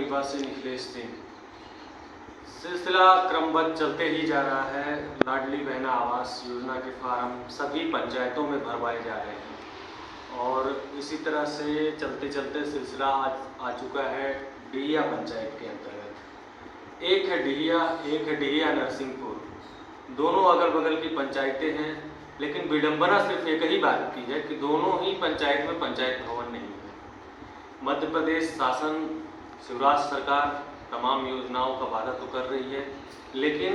निवासी निखिलेश सिंह। सिलसिला क्रमबद्ध चलते ही जा रहा है। लाडली बहना आवास योजना के फार्म सभी पंचायतों में भरवाए जा रहे हैं और इसी तरह से चलते चलते सिलसिला आ चुका है डिहिया पंचायत के अंतर्गत। एक है डिहिया नरसिंहपुर, दोनों अगल बगल की पंचायतें हैं, लेकिन विडंबना सिर्फ एक ही बात की है कि दोनों ही पंचायत में पंचायत भवन नहीं है। मध्य प्रदेश शासन, शिवराज सरकार तमाम योजनाओं का वादा तो कर रही है, लेकिन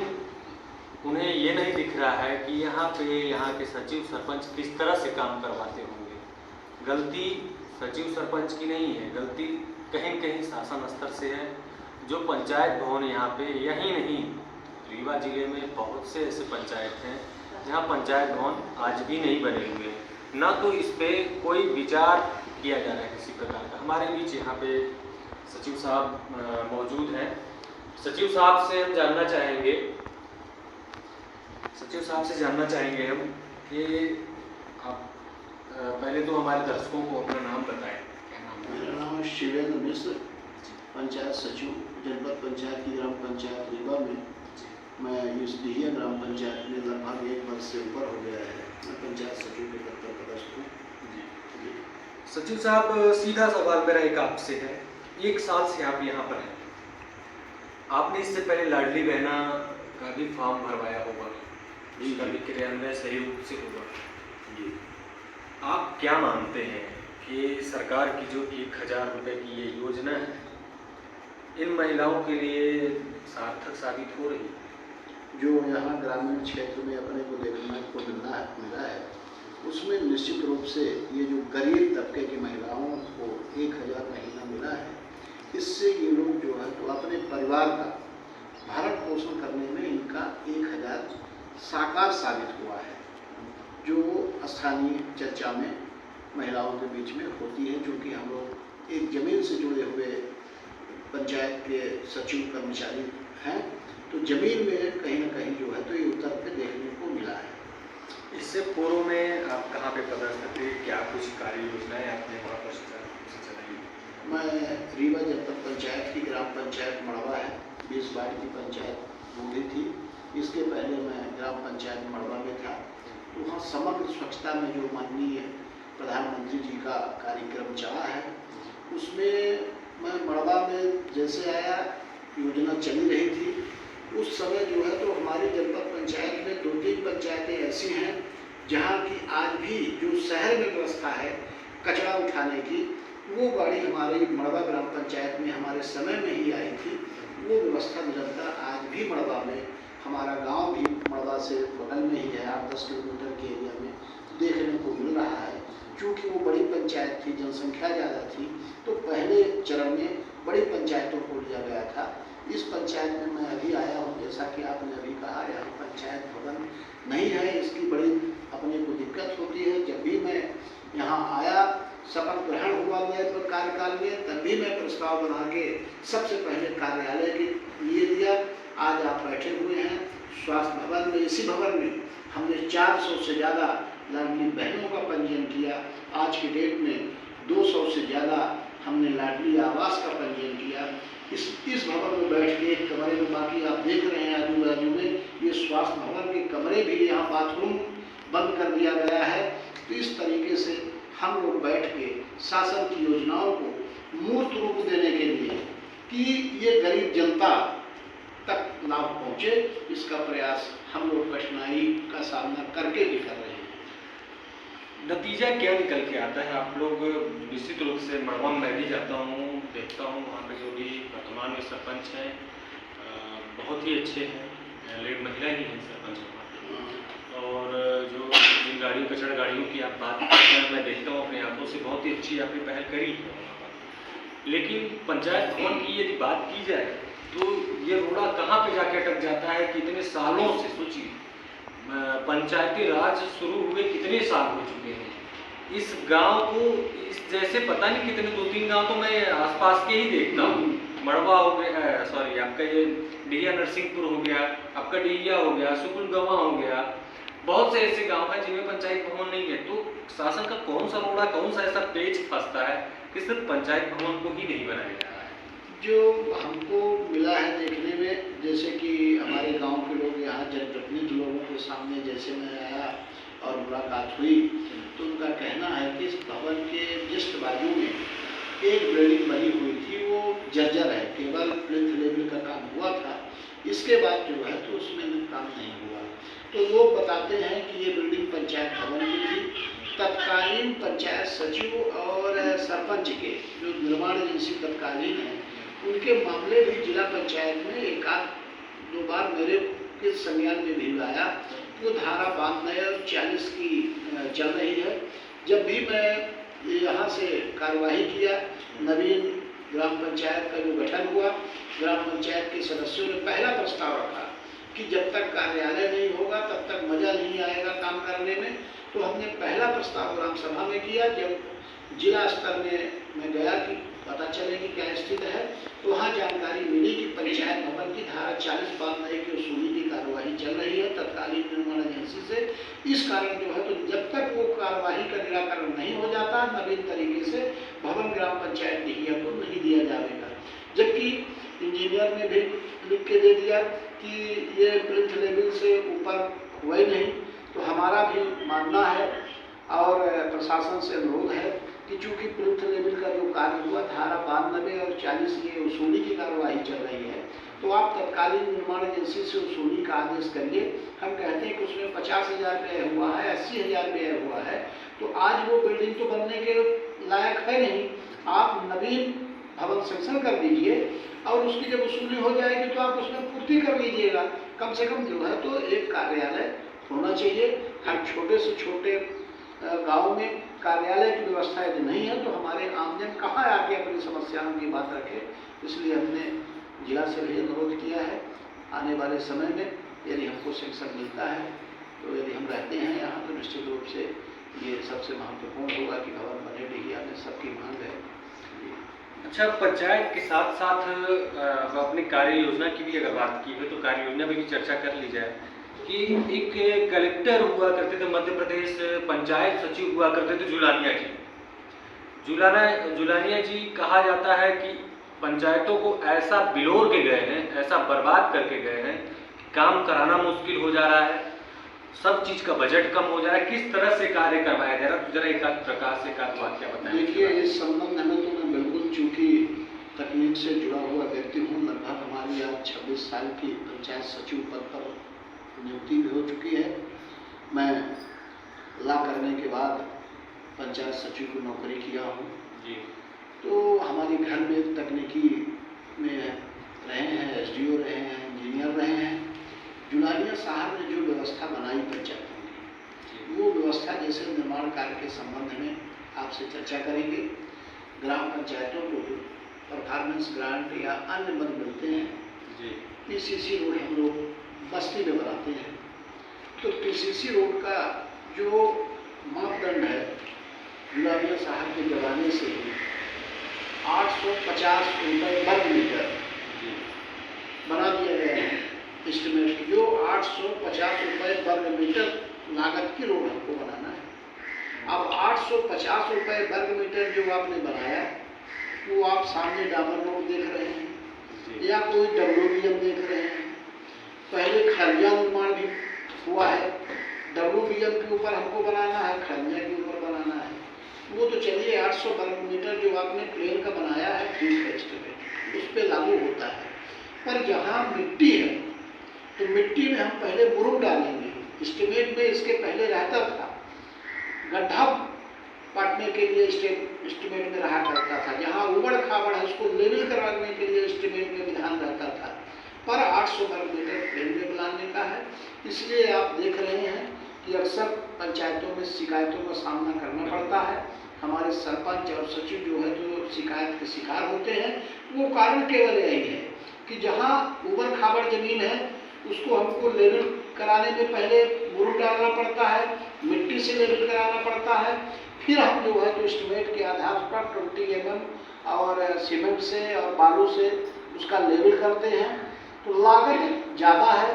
उन्हें ये नहीं दिख रहा है कि यहाँ के सचिव सरपंच किस तरह से काम करवाते होंगे। गलती सचिव सरपंच की नहीं है, गलती कहीं कहीं शासन स्तर से है। जो पंचायत भवन यहाँ पे, यही नहीं रीवा जिले में बहुत से ऐसे पंचायत हैं जहाँ पंचायत भवन आज भी नहीं बने हुए, न तो इस पे कोई विचार किया जा रहा है किसी प्रकार का। हमारे बीच यहाँ पे सचिव साहब मौजूद हैं। सचिव साहब से हम जानना चाहेंगे हम कि आप पहले तो हमारे दर्शकों को अपना नाम बताएं। क्या नाम है? मेरा नाम है शिवेंद्र मिश्र, पंचायत सचिव, जनपद पंचायत की ग्राम पंचायत रीवा में। मैं इस डिहिया ग्राम पंचायत में लगभग 1 वर्ष से ऊपर हो गया है। मैं पंचायत सचिव के पद पर पदस्थ हूँ। सचिव साहब, सीधा सवाल मेरा एक आपसे है। 1 साल से आप यहाँ पर हैं, आपने इससे पहले लाडली बहना का भी फॉर्म भरवाया होगा, उसका भी क्रियान्वयन सही रूप से होगा जी। आप क्या मानते हैं कि सरकार की जो 1000 रुपये की ये योजना है, इन महिलाओं के लिए सार्थक साबित हो रही है? जो यहाँ ग्रामीण क्षेत्र में अपने को देखने को मिला है, उसमें निश्चित रूप से ये जो गरीब तबके की महिलाओं को 1000 महीना मिला है, इससे ये लोग जो है तो अपने परिवार का भरण पोषण करने में इनका 1000 साकार साबित हुआ है, जो स्थानीय चर्चा में महिलाओं के बीच में होती है। क्योंकि हम लोग एक ज़मीन से जुड़े हुए पंचायत के सचिव कर्मचारी हैं, तो ज़मीन में कहीं ना कहीं जो है तो ये उतर पे देखने को मिला है। इससे पूर्व में आप कहाँ पे पदस्थ थे? क्या कुछ कार्य योजनाएं आपने वहाँ पर चलाई? मैं रीवा जनपद पंचायत की ग्राम पंचायत मड़वा है, 20 वार्ड की पंचायत बूढ़ी थी। इसके पहले मैं ग्राम पंचायत मड़वा में था। तो वहाँ समग्र स्वच्छता में जो माननीय प्रधानमंत्री जी का कार्यक्रम चला है, उसमें मैं मड़वा में जैसे आया, योजना चली रही थी उस समय जो है तो हमारी जनपद पंचायत में 2-3 पंचायतें ऐसी हैं जहाँ की आज भी जो शहर में व्यवस्था है कचरा उठाने की, वो गाड़ी हमारी मड़वा ग्राम पंचायत में हमारे समय में ही आई थी। वो व्यवस्था निरंतर आज भी मड़वा में, हमारा गांव भी मड़वा से बगल में ही है, 8-10 किलोमीटर के एरिया में देखने को मिल रहा है। क्योंकि वो बड़ी पंचायत थी, जनसंख्या ज़्यादा थी, तो पहले चरण में बड़ी पंचायतों को लिया गया था। इस पंचायत में मैं अभी आया हूँ, जैसा कि आपने अभी कहा, यहाँ पंचायत भवन नहीं है, इसकी बड़ी अपने को दिक्कत होती है। जब भी मैं यहाँ आया, शपथ ग्रहण हुआ मेरे पर कार्यकाल में, तब भी मैं प्रस्ताव बना के सबसे पहले कार्यालय के लिए दिया। आज आप बैठे हुए हैं स्वास्थ्य भवन में, इसी भवन में हमने 400 से ज़्यादा लाडली बहनों का पंजीयन किया। आज की डेट में 200 से ज़्यादा हमने लाडली आवास का पंजीयन किया। इस भवन में बैठ के एक कमरे में, बाकी आप देख रहे हैं आजू बाजू में ये स्वास्थ्य भवन के कमरे भी, यहाँ बाथरूम बंद कर दिया गया है। तो इस तरीके से हम लोग बैठ के शासन की योजनाओं को मूर्त रूप देने के लिए कि ये गरीब जनता तक लाभ पहुँचे, इसका प्रयास हम लोग कठिनाई का सामना करके भी कर रहे हैं। नतीजा क्या निकल के आता है? आप लोग निश्चित रूप से, मड़वा में मैं भी जाता हूँ, देखता हूँ, वहाँ पे जो भी वर्तमान में सरपंच हैं बहुत ही अच्छे हैं, लेड महिला ही हैं सरपंच वहाँ। और जो जिन गाड़ियों, कचरा गाड़ियों की आप बात करते हैं, मैं देखता हूँ अपनी आंखों से, बहुत ही अच्छी आपने पहल करी है वहाँ पर। लेकिन पंचायत भवन की यदि बात की जाए तो ये रोड़ा कहाँ पे जाके अटक जाता है कि इतने सालों से, सोचिए पंचायती राज शुरू हुए कितने साल हो चुके हैं। इस गांव को इस जैसे पता नहीं कितने, 2-3 गांव तो मैं आसपास के ही देखता हूँ। मड़वा हो गया, सॉरी आपका ये डिहिया नरसिंहपुर हो गया, आपका डिहिया हो गया, सुकुलगवा हो गया, बहुत से ऐसे गांव हैं जिनमें पंचायत भवन नहीं है। तो शासन का कौन सा रोड़ा, कौन सा ऐसा पेच फंसता है कि सिर्फ पंचायत भवन को ही नहीं बनाया जा रहा है? जो हमको मिला है देखने में, जैसे कि हमारे गांव के लोग यहाँ जनप्रतिनिधि लोगों के सामने जैसे मैं आया और मुलाकात हुई, तो उनका कहना है कि इस भवन के जस्ट बाजू में एक बिल्डिंग बनी हुई थी, वो जर्जर है, केवल प्लिंथ लेवल का काम हुआ था, इसके बाद जो है तो उसमें काम नहीं हुआ। तो लोग बताते हैं कि ये बिल्डिंग पंचायत भवन की थी। तत्कालीन पंचायत सचिव और सरपंच के जो निर्माण एजेंसी तत्कालीन है, उनके मामले भी जिला पंचायत में एक आध दो बार मेरे के संज्ञान में भी आया। वो धारा 92 और 40 की चल रही है। जब भी मैं यहाँ से कार्यवाही किया, नवीन ग्राम पंचायत का जो गठन हुआ, ग्राम पंचायत के सदस्यों ने पहला प्रस्ताव रखा कि जब तक कार्यालय नहीं होगा तब तक मजा नहीं आएगा काम करने में। तो हमने पहला प्रस्ताव ग्राम सभा में किया। जब जिला स्तर में मैं गया कि पता चले कि क्या स्थिति है, तो वहाँ जानकारी मिली कि पंचायत भवन की धारा 40-92 की वसूली की कार्यवाही चल रही है तत्कालीन निर्माण एजेंसी से। इस कारण जो है तो जब तक वो कार्यवाही का निराकरण नहीं हो जाता, नवीन तरीके से भवन ग्राम पंचायत निहिया को नहीं दिया जाएगा। जबकि इंजीनियर ने भी लिख के दे दिया कि ये प्लिंथ लेवल से ऊपर हुआ ही नहीं। तो हमारा भी मानना है और प्रशासन से अनुरोध है कि चूँकि प्लिंथ लेवल का जो कार्य हुआ, धारा 92 और 40 की वसूली की कार्यवाही चल रही है, तो आप तत्कालीन निर्माण एजेंसी से वसूली का आदेश करिए। हम कहते हैं कि उसमें 50,000 व्यय हुआ है, 80,000 व्यय हुआ है, तो आज वो बिल्डिंग तो बनने के लायक है नहीं। आप नवीन भवन सेंक्शन कर दीजिए और उसकी जब वसूली हो जाएगी तो आप उसमें पूर्ति कर लीजिएगा। कम से कम जो है तो एक कार्यालय होना चाहिए। हर छोटे से छोटे गांव में कार्यालय की व्यवस्था यदि नहीं है तो हमारे आमजन कहाँ आके अपनी समस्याओं की बात रखे। इसलिए हमने जिला से भी अनुरोध किया है, आने वाले समय में यदि हमको सेंक्शन मिलता है तो यदि हम रहते हैं यहाँ तो निश्चित रूप से ये सबसे महत्वपूर्ण होगा कि भवन बने। डिहिया में सबकी मांग है। अच्छा, पंचायत के साथ साथ अपनी कार्य योजना की भी अगर बात की है तो कार्य योजना में भी चर्चा कर ली जाए कि एक कलेक्टर हुआ करते थे मध्य प्रदेश, पंचायत सचिव हुआ करते थे जुलानिया जी। जुलानिया जी कहा जाता है कि पंचायतों को ऐसा बिलोर के गए हैं, ऐसा बर्बाद करके गए हैं कि काम कराना मुश्किल हो जा रहा है, सब चीज़ का बजट कम हो जा रहा है। किस तरह से कार्य करवाया जा रहा है, जरा एक आध प्रकार से एक वाक्य बताएं। देखिए, इस संबंध में तो मैं बिल्कुल, चूँकि तकनीक से जुड़ा हुआ व्यक्ति हूँ, लगभग हमारी आज 26 साल की पंचायत सचिव पद पर नियुक्ति भी हो चुकी है। मैं ला करने के बाद पंचायत सचिव की नौकरी किया हूँ जी। तो हमारे घर में तकनीकी में रहे हैं, एसडीओ रहे हैं, इंजीनियर रहे हैं। जुलानिया साहब ने जो व्यवस्था बनाई पंचायतों की, वो व्यवस्था जैसे निर्माण कार्य के संबंध में आपसे चर्चा करेंगे। ग्राम पंचायतों को जो परफॉर्मेंस ग्रांट या अन्य मद मिलते हैं जी, पीसीसी रोड हम लोग बस्ती में बनाते हैं, तो पीसीसी रोड का जो मापदंड है जुलानिया साहब के जमाने से ही 850 रुपये वर्ग मीटर बना दिया गया है। एस्टिमेट की जो 850 रुपये वर्ग मीटर लागत की रोड हमको बनाना है। अब 850 रुपये वर्ग मीटर जो आपने बनाया वो आप सामने डामर रोड देख रहे हैं या कोई WBM देख रहे हैं। पहले खरिया निर्माण भी हुआ है, WBM के ऊपर हमको बनाना है, खरिया के ऊपर बनाना है। वो तो चलिए 800 वर्ग मीटर जो आपने प्लेन का बनाया है ठीक है, एस्टिमेट उस पर लागू होता है। पर जहाँ मिट्टी है तो मिट्टी में हम पहले मुरुम डालेंगे। एस्टिमेट में इसके पहले रहता था गड्ढा पाटने के लिए एस्टिमेट में रहा करता था, जहाँ उबड़ खाबड़ है उसको लेवल करवाने के लिए एस्टिमेट में विधान रहता था। पर 800 वर्ग मीटर प्लेन में बनाने का है। इसलिए आप देख रहे हैं कि अक्सर पंचायतों में शिकायतों का सामना करना पड़ता है। हमारे सरपंच और सचिव जो है तो शिकायत के शिकार होते हैं। वो कारण केवल यही है कि जहाँ उबड़ खाबड़ जमीन है उसको हमको लेवल कराने में पहले मुरुम डालना पड़ता है, मिट्टी से लेवल कराना पड़ता है, फिर हम जो है तो एस्टिमेट के आधार पर 20 mm और सीमेंट से और बालू से उसका लेवल करते हैं। तो लागत ज़्यादा है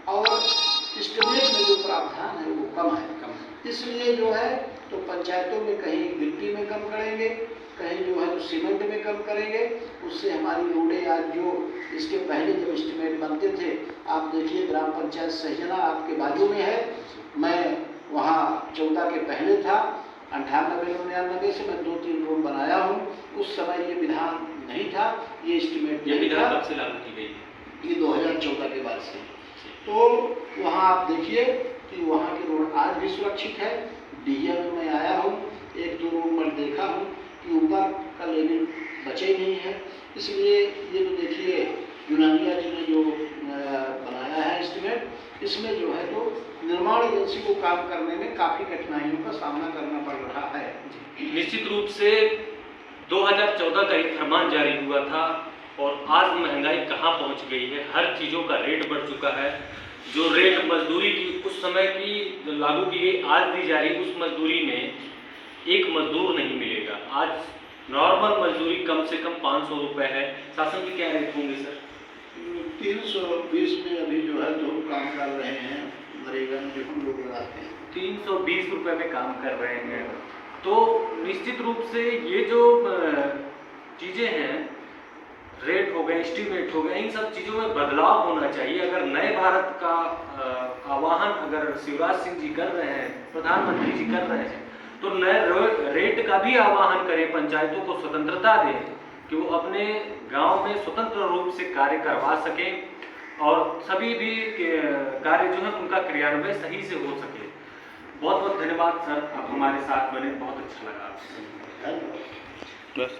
और एस्टिमेट में जो प्रावधान है वो कम है। इसलिए जो है तो पंचायतों में कहीं मिट्टी में कम करेंगे, कहीं जो है तो सीमेंट में कम करेंगे, उससे हमारी रोडें आज जो इसके पहले जब एस्टिमेट बनते थे, आप देखिए ग्राम पंचायत सहिजना आपके बाजू में है, मैं वहाँ 14 के पहले था, 98-99 से मैं 2-3 रोड बनाया हूँ। उस समय ये विधान नहीं था, ये एस्टिमेट ये नहीं था। विधान कब से लागू की गई? ये 2014 के बाद से। तो वहाँ आप देखिए कि वहाँ की रोड आज भी सुरक्षित है। डीएम में मैं आया हूँ, 1-2 रोड पर देखा हूँ कि ऊपर का लेवल बचे नहीं है। इसलिए ये तो देखिए यूनानिया जी ने जो बनाया है एस्टिमेट, इसमें जो है तो निर्माण एजेंसी को काम करने में काफ़ी कठिनाइयों का सामना करना पड़ रहा है। निश्चित रूप से 2014 का एक फरमान जारी हुआ था और आज महंगाई कहाँ पहुँच गई है, हर चीज़ों का रेट बढ़ चुका है। जो रेट मजदूरी की उस समय की जो लागू की गई आज दी जा रही, उस मजदूरी में एक मजदूर नहीं मिलेगा। आज नॉर्मल मजदूरी कम से कम 500 रुपये है। शासन के क्या रेट होंगे सर? 320 में अभी जो है तो काम कर रहे हैं, नरेगा में जो हम लोग लगाते हैं 320 रुपये में काम कर रहे हैं। तो निश्चित रूप से ये जो चीज़ें हैं, रेट हो गए, एस्टीमेट हो गए, इन सब चीज़ों में बदलाव होना चाहिए। अगर नए भारत का आह्वान अगर शिवराज सिंह जी कर रहे हैं, प्रधानमंत्री जी कर रहे हैं, तो नए रेट का भी आह्वान करें, पंचायतों को स्वतंत्रता दें कि वो अपने गांव में स्वतंत्र रूप से कार्य करवा सकें और सभी भी कार्य जो है उनका क्रियान्वयन सही से हो सके। बहुत बहुत धन्यवाद सर, आप हमारे साथ बने, बहुत अच्छा लगा आपसे। धन्यवाद। बस।